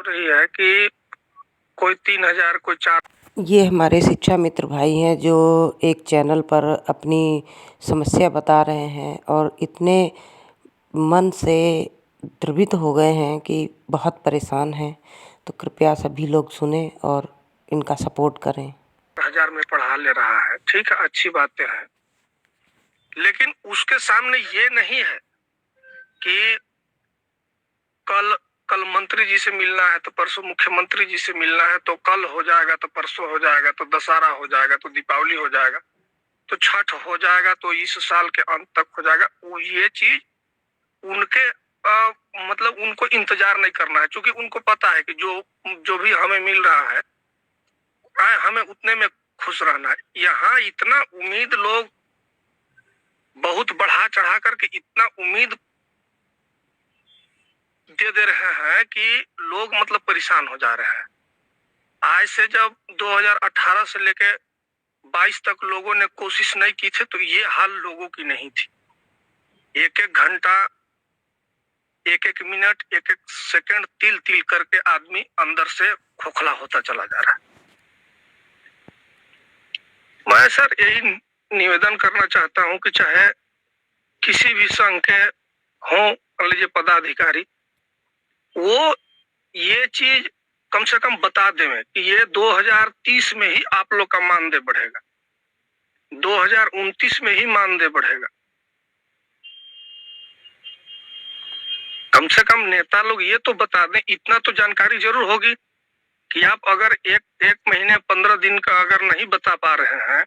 रही है कि कोई 3,000 कोई 4। ये हमारे शिक्षा मित्र भाई हैं जो एक चैनल पर अपनी समस्या बता रहे हैं और इतने मन से द्रवित हो गए हैं कि बहुत परेशान हैं। तो कृपया सभी लोग सुने और इनका सपोर्ट करें। 1000 में पढ़ा ले रहा है, ठीक है, अच्छी बातें हैं, लेकिन उसके सामने ये नहीं है कि कल मंत्री जी से मिलना है तो परसों मुख्यमंत्री जी से मिलना है, तो कल हो जाएगा तो परसों हो जाएगा, तो दशहरा हो जाएगा, तो दीपावली हो जाएगा, तो छठ हो जाएगा, तो इस साल के अंत तक हो जाएगा। वो ये चीज उनके मतलब उनको इंतजार नहीं करना है, क्योंकि उनको पता है कि जो भी हमें मिल रहा है हमें उतने में खुश रहना है। यहाँ इतना उम्मीद लोग बहुत बढ़ा चढ़ा करके इतना उम्मीद दे रहे हैं कि लोग मतलब परेशान हो जा रहे हैं। आज से जब 2018 से लेके 22 तक लोगों ने कोशिश नहीं की थी तो ये हाल लोगों की नहीं थी। एक एक घंटा, एक एक मिनट, एक एक सेकंड तिल तिल करके आदमी अंदर से खोखला होता चला जा रहा है। मैं सर यही निवेदन करना चाहता हूं कि चाहे किसी भी संघ के हों, मान लीजिए पदाधिकारी, वो ये चीज कम से कम बता दें कि ये 2030 में ही आप लोग का मानदेय बढ़ेगा, 2029 में ही मानदेय बढ़ेगा। कम से कम नेता लोग ये तो बता दें, इतना तो जानकारी जरूर होगी कि आप अगर एक महीने 15 दिन का अगर नहीं बता पा रहे हैं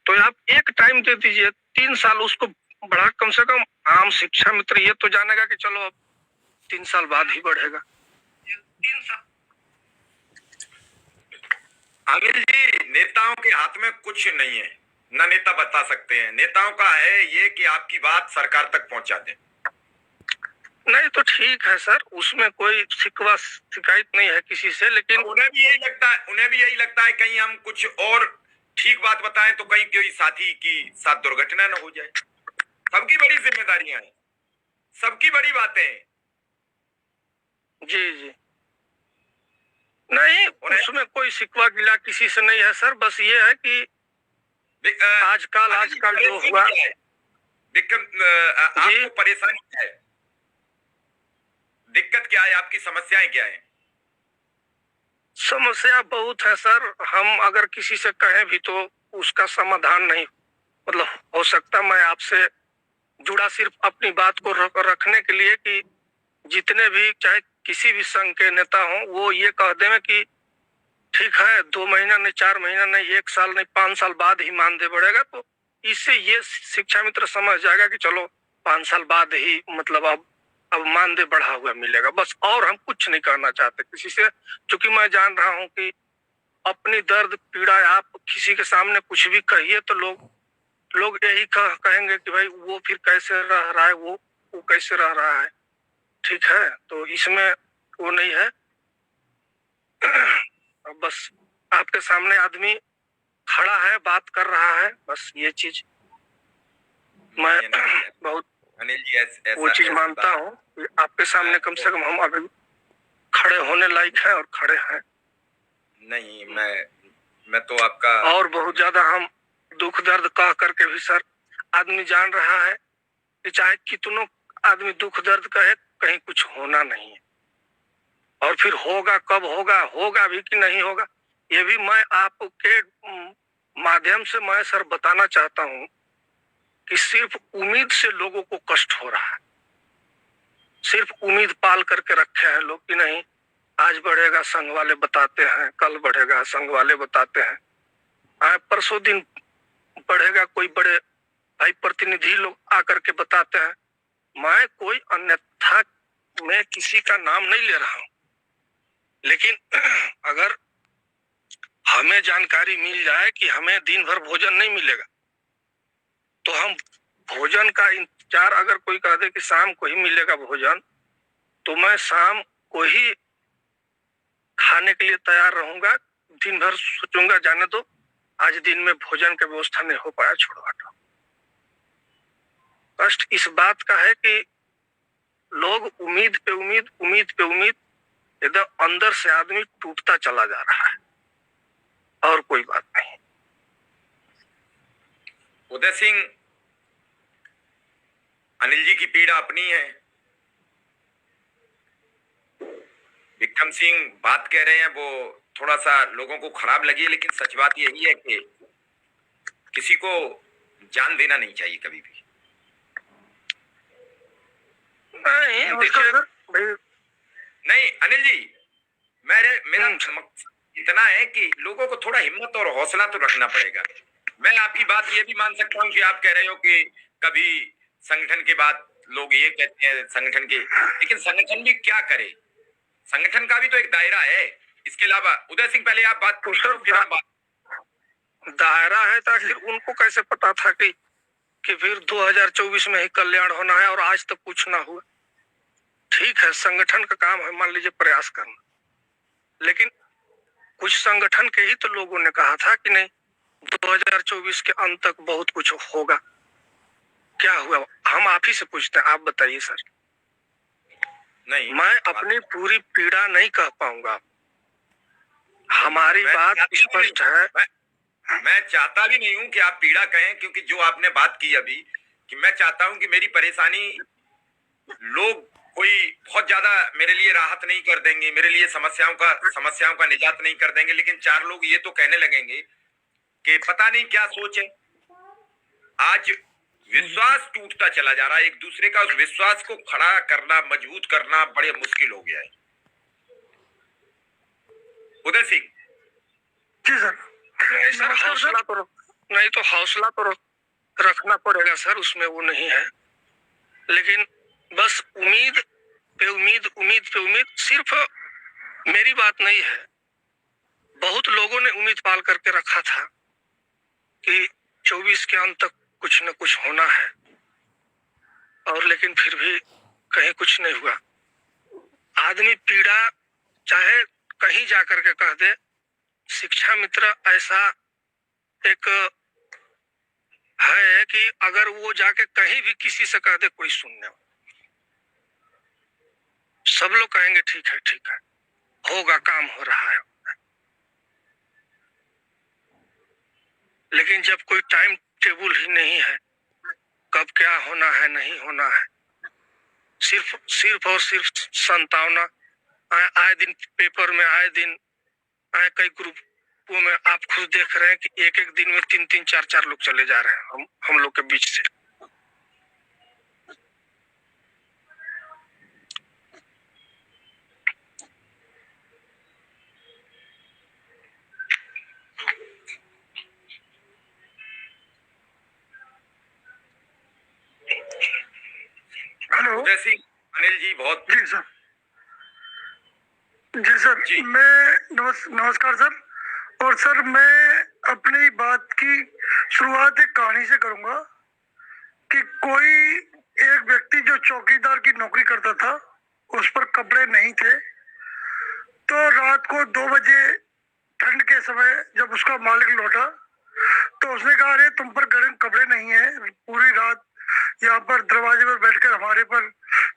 तो आप एक टाइम दे दीजिए, 3 साल उसको बढ़ा। कम से कम आम शिक्षा मित्र ये तो जानेगा कि चलो अब 3 साल बाद ही बढ़ेगा। 3 साल अनिल जी, नेताओं के हाथ में कुछ नहीं है, ना नेता बता सकते हैं। नेताओं का है ये कि आपकी बात सरकार तक पहुंचा दें। नहीं तो ठीक है सर, उसमें कोई शिकवा शिकायत नहीं है किसी से, लेकिन उन्हें भी यही लगता है कहीं हम कुछ और ठीक बात बताएं तो कहीं कोई साथी की साथ दुर्घटना न हो जाए। सबकी बड़ी जिम्मेदारियां हैं, सबकी बड़ी बातें हैं। जी जी, नहीं उसमें कोई शिकवा गिला किसी से नहीं है सर। बस ये है कि आजकल जो हुआ आपको परेशानी क्या है, दिक्कत क्या है, आपकी समस्याएं क्या है? समस्या बहुत है सर, हम अगर किसी से कहें भी तो उसका समाधान नहीं मतलब हो सकता। मैं आपसे जुड़ा सिर्फ अपनी बात को रखने के लिए कि जितने भी चाहे किसी भी संघ के नेता हों, वो ये कह दें कि ठीक है 2 महीना नहीं, 4 महीना नहीं, 1 साल नहीं, 5 साल बाद ही मानदेय बढ़ेगा, तो इससे ये शिक्षा मित्र समझ जाएगा कि चलो 5 साल बाद ही मतलब अब मानदेय बढ़ा हुआ मिलेगा। बस, और हम कुछ नहीं करना चाहते किसी से, क्योंकि मैं जान रहा हूं कि अपनी दर्द पीड़ा आप किसी के सामने कुछ भी कहिए तो लोग यही कहेंगे कि भाई वो फिर कैसे रह रहा है, वो कैसे रह रहा है। ठीक है, तो इसमें वो नहीं है। बस आपके सामने आदमी खड़ा है, बात कर रहा है, बस ये चीज मैं बहुत अनिल जी वो चीज मानता हूँ। आपके सामने कम से कम हम अभी खड़े होने लायक हैं और खड़े हैं। नहीं, मैं तो आपका और बहुत ज्यादा हम दुख दर्द कह करके भी सर आदमी जान रहा है कि चाहे कितनों आदमी दुख दर्द कहे, कहीं कुछ होना नहीं है। और फिर होगा कब होगा भी कि नहीं होगा, ये भी मैं आपके माध्यम से मैं सर बताना चाहता हूं कि सिर्फ उम्मीद से लोगों को कष्ट हो रहा है। सिर्फ उम्मीद पाल करके रखे हैं लोग कि नहीं आज बढ़ेगा, संघ वाले बताते हैं, कल बढ़ेगा, संघ वाले बताते हैं, परसों दिन बढ़ेगा, कोई बड़े भाई प्रतिनिधि लोग आकर के बताते हैं। मैं कोई अन्यथा में किसी का नाम नहीं ले रहा हूं, लेकिन अगर हमें जानकारी मिल जाए कि हमें दिन भर भोजन नहीं मिलेगा तो हम भोजन का इंतजार, अगर कोई कह दे कि शाम को ही मिलेगा भोजन, तो मैं शाम को ही खाने के लिए तैयार रहूंगा। दिन भर सोचूंगा जाने दो, आज दिन में भोजन की व्यवस्था नहीं हो पाया, छोड़ो हटो। कष्ट इस बात का है कि लोग उम्मीद पे उम्मीद एकदम अंदर से आदमी टूटता चला जा रहा है, और कोई बात नहीं। उदय सिंह, अनिल जी की पीड़ा अपनी है, विक्रम सिंह बात कह रहे हैं वो थोड़ा सा लोगों को खराब लगी है, लेकिन सच बात यही है कि किसी को जान देना नहीं चाहिए कभी भी। नहीं देखिए भाई, नहीं अनिल जी, मेरा मकसद इतना है कि लोगों को थोड़ा हिम्मत और हौसला तो रखना पड़ेगा। मैं आपकी बात ये भी मान सकता हूँ कि आप कह रहे हो कि कभी संगठन के बाद लोग ये कहते हैं संगठन के, लेकिन संगठन भी क्या करे, संगठन का भी तो एक दायरा है। इसके अलावा उदय सिंह, पहले आप बात करो, फिर हम बात। दायरा है तो आखिर उनको कैसे पता था कि फिर 2024 में ही कल्याण होना है और आज तक कुछ ना हुआ। ठीक है, संगठन का काम है मान लीजिए प्रयास करना, लेकिन कुछ संगठन के ही तो लोगों ने कहा था कि नहीं 2024 के अंत तक बहुत कुछ होगा। क्या हुआ? हम आप ही से पूछते हैं, आप बताइए सर। नहीं, मैं अपनी पूरी पीड़ा नहीं कह पाऊंगा, हमारी बात स्पष्ट है। मैं चाहता भी नहीं हूं कि आप पीड़ा कहें, क्योंकि जो आपने बात की अभी कि मैं चाहता हूं कि मेरी परेशानी लोग कोई बहुत ज्यादा मेरे लिए राहत नहीं कर देंगे, मेरे लिए समस्याओं का निजात नहीं कर देंगे, लेकिन 4 लोग ये तो कहने लगेंगे कि पता नहीं क्या सोच है। आज विश्वास टूटता चला जा रहा है, एक दूसरे का उस विश्वास को खड़ा करना, मजबूत करना बड़े मुश्किल हो गया है। उदय सिंह जी सर। नहीं सर, हौसला तो नहीं तो हौसला तो रखना पड़ेगा सर, उसमें वो नहीं है, लेकिन बस उम्मीद पे उम्मीद सिर्फ मेरी बात नहीं है, बहुत लोगों ने उम्मीद पाल करके रखा था कि 24 के अंत तक कुछ न कुछ होना है, और लेकिन फिर भी कहीं कुछ नहीं हुआ। आदमी पीड़ा चाहे कहीं जाकर के कह दे, शिक्षा मित्र ऐसा एक है कि अगर वो जाके कहीं भी किसी से कह दे कोई सुनने, सब लोग कहेंगे ठीक है होगा, काम हो रहा है। लेकिन जब कोई टाइम टेबल ही नहीं है, कब क्या होना है नहीं होना है, सिर्फ और सिर्फ संतावना। आए दिन पेपर में, आए दिन आए कई ग्रुपों में आप खुद देख रहे हैं कि एक दिन में 3 4 लोग चले जा रहे हैं हम लोग के बीच से। हेलो उदय सिंह, अनिल जी बहुत। जी सर। जी सर जी। मैं नमस्कार सर। और सर मैं अपनी बात की शुरुआत एक कहानी से करूंगा कि कोई एक व्यक्ति जो चौकीदार की नौकरी करता था, उस पर कपड़े नहीं थे, तो रात को 2 बजे ठंड के समय जब उसका मालिक लौटा तो उसने कहा अरे तुम पर गर्म कपड़े नहीं है, पूरी रात यहाँ पर दरवाजे पर बैठकर हमारे पर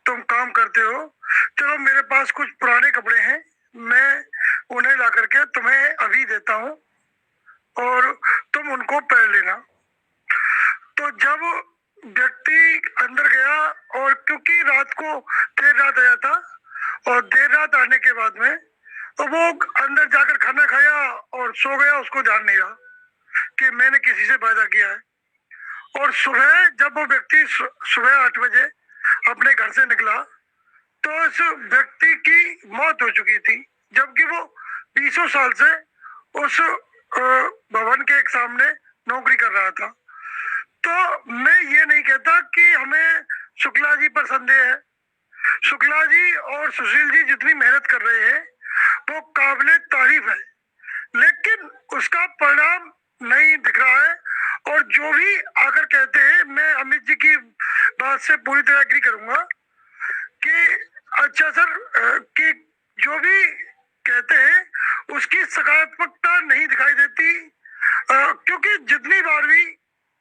तुम काम करते हो, चलो मेरे पास कुछ पुराने कपड़े हैं, मैं उन्हें ला करके तुम्हें अभी देता हूँ और तुम उनको पहन लेना। तो जब व्यक्ति अंदर गया, और क्योंकि रात को देर रात आया था और देर रात आने के बाद में तो वो अंदर जाकर खाना खाया और सो गया, उसको ध्यान नहीं रहा कि मैंने किसी से वादा किया है। और सुबह जब वो व्यक्ति सुबह 8 बजे अपने घर से निकला तो उस व्यक्ति की मौत हो चुकी थी, जबकि वो 20 साल से उस भवन के एक सामने नौकरी कर रहा था। तो मैं ये नहीं कहता कि हमें शुक्ला जी पर संदेह है, शुक्ला जी और सुशील जी जितनी मेहनत कर रहे हैं वो काबिले तारीफ है, लेकिन उसका परिणाम नहीं दिख रहा है। और जो भी आकर कहते हैं, मैं अमित जी की बात से पूरी तरह एग्री करूंगा कि अच्छा सर कि जो भी कहते हैं उसकी सकारात्मकता नहीं दिखाई देती, क्योंकि जितनी बार भी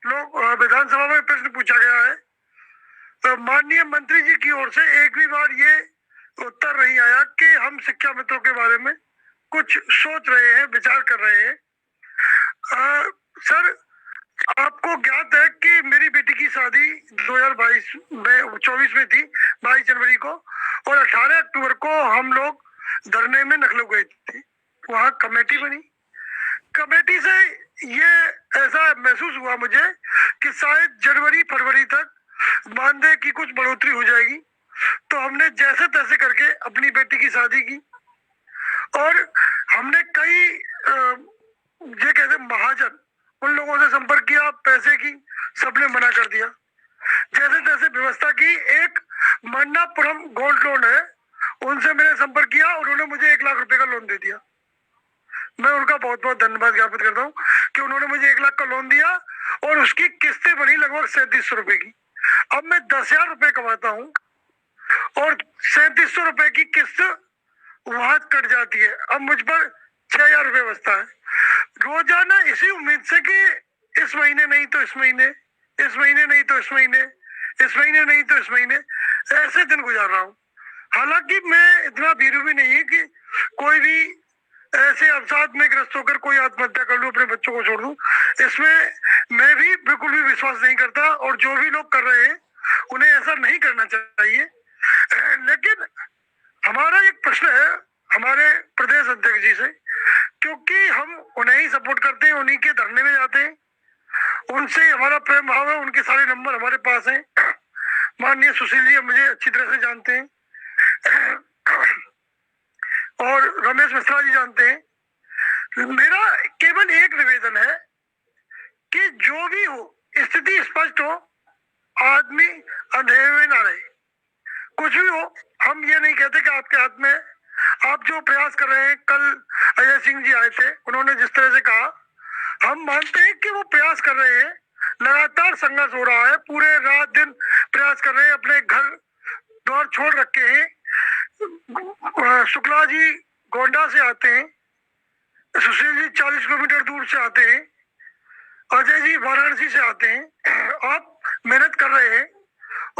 लोग विधानसभा में प्रश्न पूछा गया है, माननीय मंत्री जी की ओर से एक भी बार ये उत्तर नहीं आया कि हम शिक्षा मित्रों के बारे में कुछ सोच रहे हैं, विचार कर रहे हैं। सर, आपको ज्ञात है कि मेरी बेटी की शादी 2022 में 24 में थी, 22 जनवरी को, और 18 अक्टूबर को हम लोग धरने में लखनऊ गए थे। वहाँ कमेटी बनी। कमेटी से ये ऐसा महसूस हुआ मुझे कि शायद जनवरी फरवरी तक मानदेय की कुछ बढ़ोतरी हो जाएगी, तो हमने जैसे तैसे करके अपनी बेटी की शादी की। और हमने कई ये कहते महाजन, उन लोगों से संपर्क किया, पैसे की सबने मना कर दिया। जैसे तैसे व्यवस्था की। एक मन्नापुरम गोल्ड लोन है, उनसे मैंने संपर्क किया, उन्होंने मुझे 1 लाख रुपए का लोन दे दिया। मैं उनका बहुत बहुत धन्यवाद ज्ञापित करता हूँ कि उन्होंने मुझे 1 लाख का लोन दिया और उसकी किस्तें बनी लगभग 3700 रुपए की। अब मैं 10,000 रुपए कमाता हूँ और 3700 रुपए की किस्त वहां कट जाती है। अब मुझ पर 6,000 रुपए बचता है रोजाना, इसी उम्मीद से कि इस महीने नहीं तो इस महीने, इस महीने नहीं तो इस महीने, इस महीने नहीं तो इस महीने, ऐसे दिन गुजार रहा हूँ। हालांकि मैं इतना भीरू भी नहीं है कि कोई भी ऐसे अवसाद में ग्रस्त होकर कोई आत्महत्या कर लूं, अपने बच्चों को छोड़ दूं। इसमें मैं भी बिल्कुल भी विश्वास नहीं करता, और जो भी लोग कर रहे हैं उन्हें ऐसा नहीं करना चाहिए। लेकिन हमारा एक प्रश्न है हमारे प्रदेश अध्यक्ष जी से, क्योंकि हम उन्हें ही सपोर्ट करते हैं, उन्हीं के धरने में जाते हैं, उनसे हमारा प्रेम भाव है, उनके सारे नंबर हमारे पास हैं। माननीय सुशील जी मुझे अच्छी तरह से जानते हैं और रमेश मिश्रा जी जानते हैं। मेरा केवल एक निवेदन है कि जो भी हो, स्थिति स्पष्ट हो, आदमी अंधेरे में ना रहे। कुछ भी हो, हम ये नहीं कहते कि आपके हाथ में। आप जो प्रयास कर रहे हैं, कल अजय सिंह जी आए थे, उन्होंने जिस तरह से कहा, हम मानते हैं कि वो प्रयास कर रहे हैं, लगातार संघर्ष हो रहा है, पूरे रात दिन प्रयास कर रहे हैं, अपने घर द्वार छोड़ रखे हैं। शुक्ला जी गोंडा से आते हैं, सुशील जी 40 किलोमीटर दूर से आते हैं, अजय जी वाराणसी से आते हैं। आप मेहनत कर रहे हैं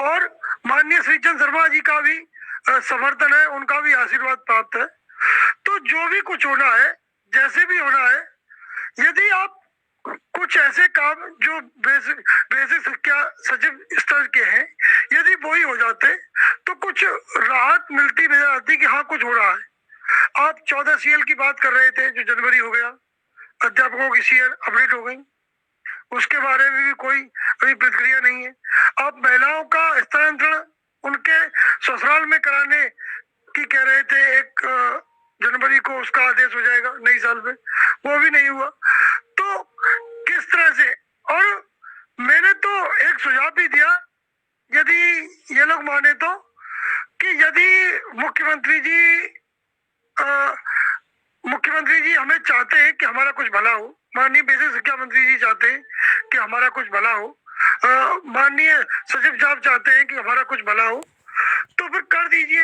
और माननीय श्रीचंद शर्मा जी का भी समर्थन है, उनका भी आशीर्वाद प्राप्त है। तो जो भी कुछ होना है, जैसे भी होना है, यदि आप कुछ ऐसे काम जो बेसिक शिक्षा सचिव स्तर के हैं, यदि वो ही हो जाते तो कुछ राहत मिलती नजर आती कि हाँ कुछ हो रहा है। आप 14 CL की बात कर रहे थे, जो जनवरी हो गया, अध्यापकों की CL अपडेट हो गई, उसके बारे में भी कोई अभी प्रतिक्रिया नहीं है। आप महिलाओं का स्थानांतरण उनके ससुराल में कराने की कह रहे थे, 1 जनवरी को उसका आदेश हो जाएगा नई साल में, वो भी नहीं हुआ। तो किस तरह से, और मैंने तो एक सुझाव भी दिया, यदि ये लोग माने तो, कि यदि मुख्यमंत्री जी हमें चाहते हैं कि हमारा कुछ भला हो, माननीय बेसिक शिक्षा मंत्री जी चाहते हैं कि हमारा कुछ भला हो, माननीय सचिव साहब चाहते हैं कि हमारा कुछ भला हो, तो फिर कर दीजिए।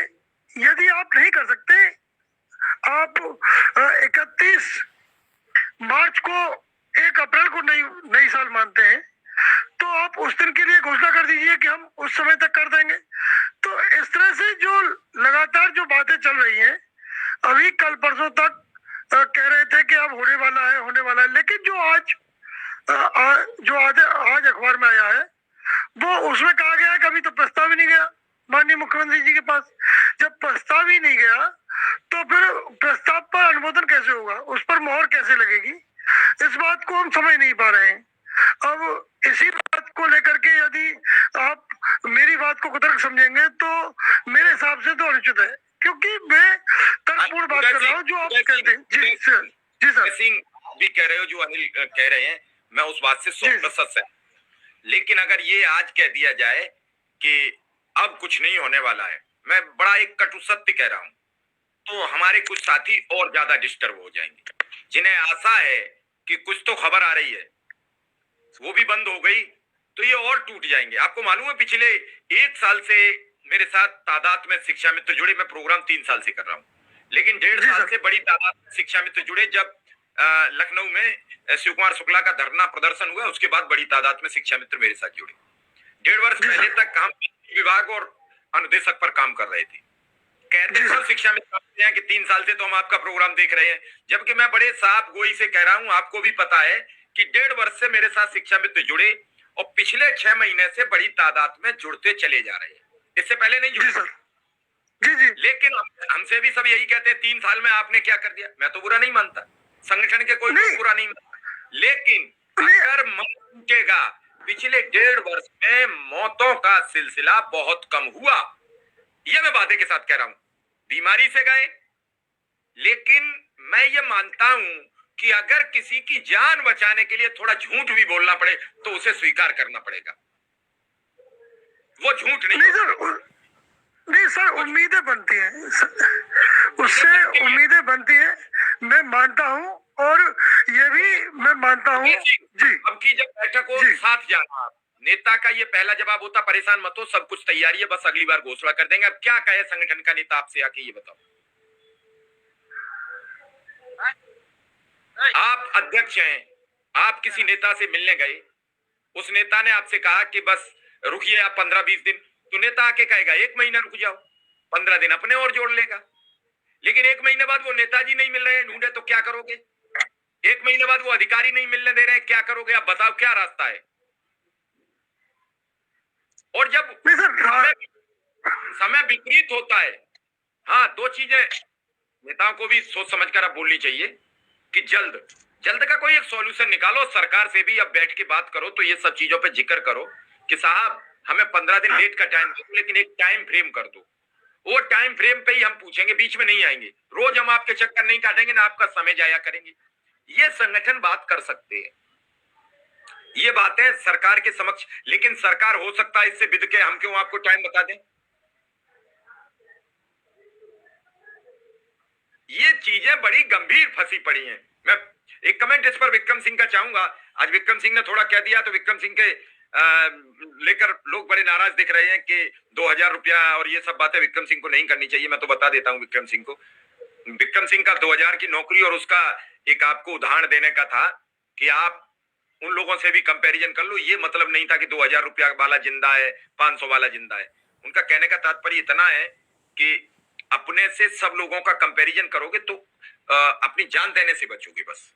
यदि आप नहीं कर सकते, आप 31 मार्च को 1 अप्रैल को नई साल मानते हैं, तो आप उस दिन के लिए घोषणा कर दीजिए कि हम उस समय तक कर देंगे। तो इस तरह से जो लगातार जो बातें चल रही हैं, अभी कल परसों तक कह रहे थे कि अब होने वाला है, लेकिन जो आज अखबार में आया है, वो उसमें कहा गया है कि अभी तो प्रस्ताव ही नहीं गया माननीय मुख्यमंत्री जी के पास। जब प्रस्ताव ही नहीं गया तो फिर प्रस्ताव पर अनुमोदन कैसे होगा, उस पर मोहर कैसे लगेगी, इस बात को हम समझ नहीं पा रहे हैं। अब इसी बात को लेकर के यदि आप मेरी बात को कुतर्क समझेंगे तो मेरे हिसाब से तो अनुचित है, क्योंकि मैं तर्कपूर्ण बात कर रहा हूँ जो आप कहते हैं। जी सर, जी सर। सिंह भी कह रहे हो, जो अनिल कह रहे हैं, मैं उस बात से 100% है। लेकिन अगर ये आज कह दिया जाए कि अब कुछ नहीं होने वाला है, मैं बड़ा एक कटु सत्य कह रहा हूं, तो हमारे कुछ साथी और ज्यादा डिस्टर्ब हो जाएंगे, जिन्हें आशा है कि कुछ तो खबर आ रही है, वो भी बंद हो गई तो ये और टूट जाएंगे। आपको मालूम है, पिछले 1 साल से मेरे साथ तादाद में शिक्षा मित्र जुड़े, मैं प्रोग्राम 3 साल से कर रहा हूँ, लेकिन 1.5 साल से बड़ी तादाद में शिक्षा मित्र जुड़े। जब लखनऊ में शिव कुमार शुक्ला का धरना प्रदर्शन हुआ, उसके बाद बड़ी तादाद में शिक्षा मित्र मेरे साथ जुड़े। 1.5 वर्ष पहले तक हम विभाग और अनुदेशक पर काम कर रहे थे, कहते सब शिक्षा में समझते हैं कि 3 साल से तो हम आपका प्रोग्राम देख रहे हैं, जबकि मैं बड़े साफ गोई से कह रहा हूं, आपको भी पता है कि 1.5 वर्ष से मेरे साथ शिक्षा मित्र जुड़े और पिछले 6 महीने से बड़ी तादाद में जुड़ते चले जा रहे हैं। इससे पहले नहीं जुड़े। जी। लेकिन हमसे भी सब यही कहते हैं 3 साल में आपने क्या कर दिया। मैं तो बुरा नहीं मानता, संगठन के कोई लोग बुरा नहीं मानता, लेकिन अगर मन टूटेगा, पिछले 1.5 वर्ष में मौतों का सिलसिला बहुत कम हुआ, यह मैं वादे के साथ कह रहा हूं। बीमारी से गए, लेकिन मैं ये मानता हूं कि अगर किसी की जान बचाने के लिए थोड़ा झूठ भी बोलना पड़े तो उसे स्वीकार करना पड़ेगा। वो झूठ नहीं सर, उम्मीदें बनती हैं, उससे उम्मीदें बनती हैं, मैं मानता हूं, और ये भी मैं मानता हूं जी। अब की जब बैठक हो साथ जाना, नेता का ये पहला जवाब होता परेशान मत हो, सब कुछ तैयारी है, बस अगली बार घोषणा कर देंगे। अब क्या कहे संगठन का नेता आपसे आके ये बताओ। आप अध्यक्ष हैं, आप किसी नेता से मिलने गए, उस नेता ने आपसे कहा कि बस रुकिए आप 15-20 दिन, तो नेता आके कहेगा 1 महीना रुक जाओ, 15 दिन अपने और जोड़ लेगा। लेकिन 1 महीने बाद वो नेताजी नहीं मिल रहे हैं, ढूंढे तो क्या करोगे? 1 महीने बाद वो अधिकारी नहीं मिलने दे रहे हैं, क्या करोगे? आप बताओ क्या रास्ता है? और जब समय विपरीत होता है, हाँ, 2 चीजें नेताओं को भी सोच समझकर आप बोलनी चाहिए कि जल्द का कोई एक सॉल्यूशन निकालो, सरकार से भी अब बैठ के बात करो, तो ये सब चीजों पे जिक्र करो कि साहब हमें 15 दिन लेट का टाइम दो, लेकिन एक टाइम फ्रेम कर दो। वो टाइम फ्रेम पे ही हम पूछेंगे, बीच में नहीं आएंगे। रोज हम आपके चक्कर नहीं काटेंगे, ना आपका समय जाया करेंगे। ये संगठन बात कर सकते हैं, ये बातें सरकार के समक्ष, लेकिन सरकार हो सकता है इससे बिद के हम क्यों आपको टाइम बता दें। ये चीजें बड़ी गंभीर फंसी पड़ी हैं। मैं एक कमेंट इस पर विक्रम सिंह का चाहूंगा। आज विक्रम सिंह ने थोड़ा कह दिया, तो विक्रम सिंह के लेकर लोग बड़े नाराज दिख रहे हैं कि 2000 रुपया और ये सब बातें विक्रम सिंह को नहीं करनी चाहिए। मैं तो बता देता हूं विक्रम सिंह को, विक्रम सिंह का 2000 की नौकरी और उसका एक आपको उदाहरण देने का था कि आप उन लोगों से भी कंपैरिजन कर लो। ये मतलब नहीं था कि 2000 रुपया वाला जिंदा है, 500 वाला जिंदा है। उनका कहने का तात्पर्य इतना है कि अपने से सब लोगों का कंपैरिजन करोगे तो अपनी जान देने से बचोगे बस।